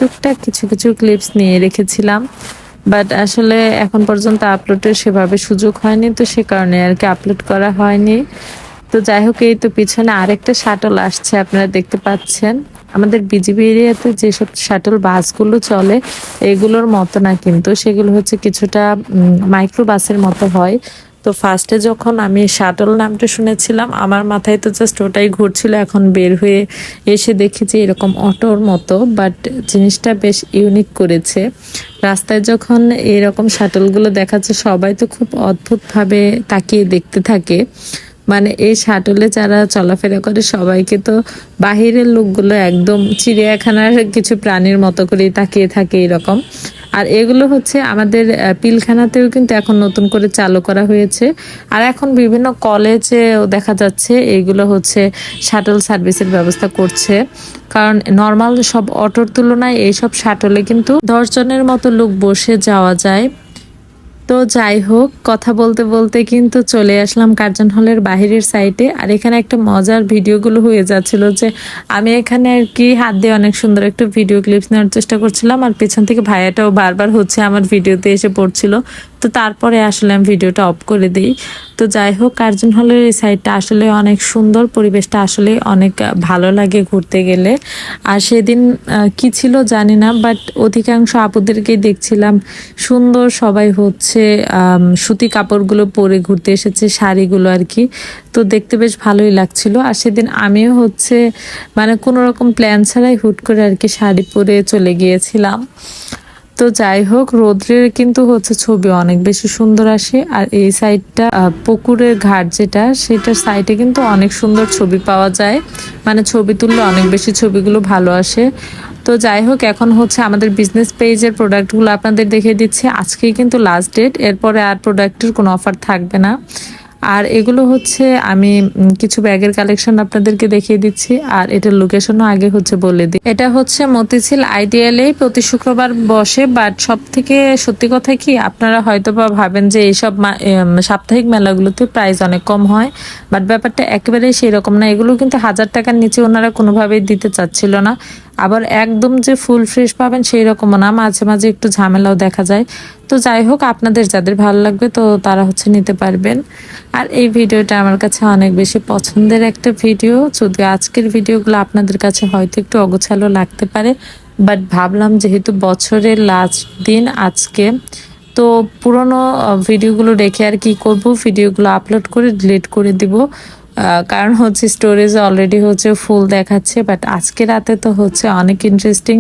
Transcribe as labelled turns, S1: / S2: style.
S1: টুকটাক কিছু কিছু ক্লিপস নিয়ে রেখেছিলাম, বাট আসলে এখন পর্যন্ত আপলোডের সেভাবে সুযোগ হয়নি, তো সে কারণে আর কি আপলোড করা হয়নি। তো যাই হোক, এই তো পিছনে আরেকটা শাটল আসছে, আপনারা দেখতে পাচ্ছেন। আমাদের বিজিবি এরিয়াতে যেসব শাটল বাসগুলো চলে এগুলোর মতো না, কিন্তু সেগুলো হচ্ছে কিছুটা মাইক্রো বাসের মতো হয়। তো ফার্স্টে যখন আমি শাটল নামটা শুনেছিলাম আমার মাথায় তো জাস্ট ওটাই ঘুরছিল, এখন বের হয়ে এসে দেখি যে এরকম অটোর মতো, বাট জিনিসটা বেশ ইউনিক করেছে। রাস্তায় যখন এরকম শাটলগুলো দেখাচ্ছে সবাই তো খুব অদ্ভুতভাবে তাকিয়ে দেখতে থাকে। মানে এই শাটলে যারা চলাফেরা করে সবাইকে তো বাহিরের লোকগুলো একদম চিড়িয়াখানার কিছু প্রাণীর মতো করেই তাকিয়ে থাকে এরকম। আর এগুলো হচ্ছে আমাদের পিলখানাতেও কিন্তু এখন নতুন করে চালু করা হয়েছে। আর এখন বিভিন্ন কলেজেও দেখা যাচ্ছে এগুলো হচ্ছে শাটল সার্ভিসের ব্যবস্থা করছে। কারণ নর্মাল সব অটোর তুলনায় এইসব শাটলে কিন্তু 10 জনের মতো লোক বসে যাওয়া যায়। তো যাই হোক, কথা বলতে বলতে কিন্তু চলে আসলাম কার্জন হলের বাহিরের সাইডে। আর এখানে একটা মজার ভিডিওগুলো হয়ে যাচ্ছিল যে আমি এখানে আর কি হাত দিয়ে অনেক সুন্দর একটা ভিডিও ক্লিপস নেওয়ার চেষ্টা করছিলাম, আর পেছন থেকে ভাইয়াটাও বারবার হচ্ছে আমার ভিডিওতে এসে পড়ছিল। তো তারপরে আসলে আমি ভিডিওটা অফ করে দিই। তো যাই হোক, কার্জন হলের এই সাইডটা আসলে অনেক সুন্দর, পরিবেশটা আসলে অনেক ভালো লাগে ঘুরতে গেলে। আর সেদিন কি ছিল জানি না, বাট অধিকাংশ আপুদেরকেই দেখছিলাম সুন্দর, সবাই হচ্ছে সুতি কাপড়গুলো পরে ঘুরতে এসেছে, শাড়িগুলো আর কি। তো দেখতে বেশ ভালোই লাগছিল। আর সেদিন আমিও হচ্ছে মানে কোনো রকম প্ল্যান ছাড়াই হুট করে আর কি শাড়ি পরে চলে গিয়েছিলাম। তো যাই হোক, রোদ্রের কিন্তু হচ্ছে ছবি অনেক বেশি সুন্দর আসে। আর এই সাইডটা পুকুরের ঘাট যেটা, সেটার সাইডে কিন্তু অনেক সুন্দর ছবি পাওয়া যায়, মানে ছবি তুললে অনেক বেশি ছবিগুলো ভালো আসে। তো যাই হোক, এখন হচ্ছে আমাদের বিজনেস পেজের প্রোডাক্টগুলো আপনাদের দেখিয়ে দিচ্ছি। আজকেই কিন্তু লাস্ট ডেট, এরপরে আর প্রোডাক্টের কোনো অফার থাকবে না। আর এগুলো হচ্ছে আমি কিছু ব্যাগের কালেকশন আপনাদেরকে দেখিয়ে দিচ্ছি, আর এটার লোকেশনও আগে হচ্ছে বলে দিই। এটা হচ্ছে মতিঝিল আইডিয়ালে প্রতি শুক্রবার বসে, বাট সব থেকে সত্যি কথা কি, আপনারা হয়তো বা ভাবেন যে এইসব সাপ্তাহিক মেলাগুলোতে প্রাইস অনেক কম হয়, বাট ব্যাপারটা একেবারেই সেই রকম না। এগুলো কিন্তু 1000 টাকার নিচে ওনারা কোনোভাবেই দিতে চাচ্ছিল না। আবার একদম যে ফুল ফ্রেশ পাবেন সেই রকমও না, মাঝে মাঝে একটু ঝামেলাও দেখা যায়। তো যাই হোক, আপনাদের যাদের ভালো লাগবে তো তারা হচ্ছে নিতে পারবেন। আর এই ভিডিওটা আমার কাছে অনেক বেশি পছন্দের একটা ভিডিও, যদিও আজকের ভিডিওগুলো আপনাদের কাছে হয়তো একটু অগোছালো লাগতে পারে, বাট ভাবলাম যেহেতু বছরের লাস্ট দিন আজকে, তো পুরনো ভিডিওগুলো রেখে আর কি করব, ভিডিওগুলো আপলোড করে ডিলিট করে দিব। কারণ হচ্ছে স্টোরেজ অলরেডি হচ্ছে ফুল দেখাচ্ছে, বাট আজকে রাতে তো হচ্ছে অনেক ইন্টারেস্টিং